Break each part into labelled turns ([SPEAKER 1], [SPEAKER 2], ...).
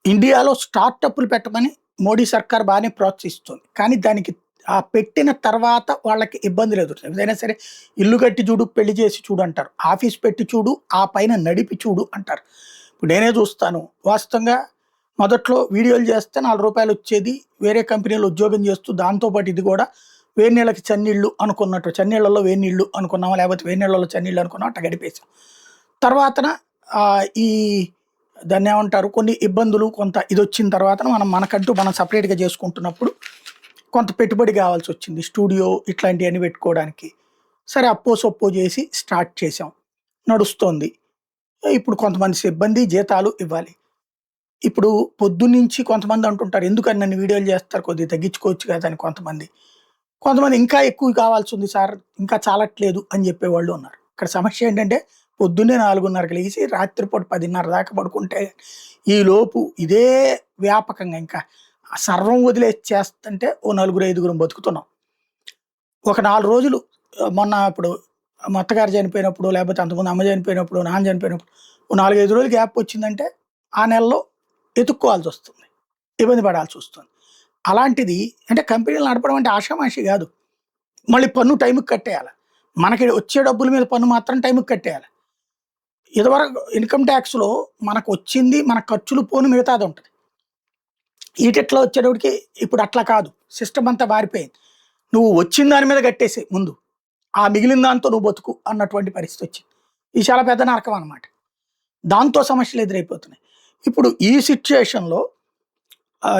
[SPEAKER 1] ఇండియాలో స్టార్టప్‌లు పెట్టమని మోడీ సర్కార్ బానే ప్రోత్సహిస్తుంది. కానీ దానికి పెట్టిన తర్వాత వాళ్ళకి ఇబ్బందులు ఎదురవుతాయి. ఏదైనా సరే ఇల్లు కట్టి చూడు, పెళ్లి చేసి చూడు అంటారు. ఆఫీస్ పెట్టి చూడు, ఆ పైన నడిపి చూడు అంటారు. ఇప్పుడు నేనే చూస్తాను. వాస్తవంగా మొదట్లో వీడియోలు చేస్తే రూ. 4 వచ్చేది. వేరే కంపెనీలో ఉద్యోగం చేస్తూ దాంతో పాటు ఇది కూడా వేడి నీళ్ళకి చన్నీళ్ళు అనుకున్నట్టు, చన్నీళ్ళలో వేడి నీళ్ళు అనుకున్నామా, లేకపోతే వేడి నీళ్ళలో చన్నీళ్ళు అనుకున్నామా అట్ట గడిపేసాం. తర్వాతన ఈ దాన్నేమంటారు, కొన్ని ఇబ్బందులు కొంత ఇదొచ్చిన తర్వాతన మనకంటూ మనం సెపరేట్‌గా చేసుకుంటున్నప్పుడు కొంత పెట్టుబడి కావాల్సొచ్చింది. స్టూడియో ఇట్లాంటియన్నీ పెట్టుకోవడానికి. సరే అప్పో సొప్పో చేసి స్టార్ట్ చేశాం. నడుస్తోంది. ఇప్పుడు కొంతమంది సిబ్బంది జీతాలు ఇవ్వాలి. ఇప్పుడు పొద్దున్నుంచి కొంతమంది అంటుంటారు, "ఎందుకని నన్ను వీడియోలు చేస్తారు, కొద్దిగా తగ్గించుకోవచ్చు కదా" అని కొంతమంది. కొంతమంది "ఇంకా ఎక్కువ కావాల్సుంది సార్, ఇంకా చాలట్లేదు" అని చెప్పేవాళ్ళు ఉన్నారు. ఇక్కడ సమస్య ఏంటంటే పొద్దున్నే 4:30కి లెగిసి రాత్రిపూట 10:30 దాకా పడుకుంటే ఈలోపు ఇదే వ్యాపకంగా ఇంకా సర్వం వదిలేసి చేస్తుంటే ఓ నలుగురు, ఐదుగురం బతుకుతున్నాం. ఒక 4 రోజులు మొన్న ఇప్పుడు మా అత్తగారు చనిపోయినప్పుడు, లేకపోతే అంతకుముందు అమ్మ చనిపోయినప్పుడు, నాన్న చనిపోయినప్పుడు ఓ 4, 5 రోజులు గ్యాప్ వచ్చిందంటే ఆ నెలలో ఎతుక్కోవాల్సొస్తుంది. ఇబ్బంది పడాల్సొస్తుంది. అలాంటిది అంటే కంపెనీలు నడపడం అంటే ఆషామాషీ గాదు. మళ్ళీ పన్ను టైంకి కట్టేయాల. మనకి వచ్చే డబ్బుల మీద పన్ను మాత్రం టైంకి కట్టేయాలి. ఇదివరకు ఇన్‌కమ్ టాక్స్‌లో మనకొచ్చింది, మన ఖర్చులు పోను మిగతాదుంటది. ఈటిట్లో వచ్చేటప్పటికి ఇప్పుడు అట్లా కాదు. సిస్టమ్ అంతా మారిపోయింది. నువ్వు వచ్చిన దాని మీద కట్టేసేయి ముందు. ఆ మిగిలిన దాంతో నువ్వు బతుకు అన్నటువంటి పరిస్థితొచ్చింది. ఇది చాలా పెద్ద నరకం అన్నమాట. దాంతో సమస్యలు ఎదురైపోతున్నాయి. ఇప్పుడు ఈ సిట్యుయేషన్‌లో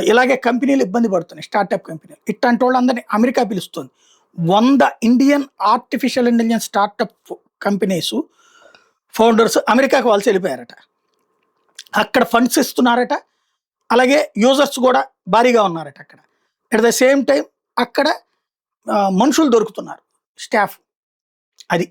[SPEAKER 1] ఇలాగే కంపెనీలు ఇబ్బంది పడుతున్నాయి. స్టార్టప్ కంపెనీలు. ఇట్లాంటోళ్ళందరిని అమెరికా పిలుస్తుంది. 100 Indian artificial intelligence startup companies founders అమెరికాకి వలస వెళ్ళిపోయారట. అక్కడ ఫండ్స్ ఇస్తున్నారట. అలాగే యూజర్స్ కూడా భారీగా ఉన్నారట అక్కడ. అట్ ద సేమ్ టైమ్ అక్కడ మనుషులు దొరుకుతున్నారు. స్టాఫ్. అది.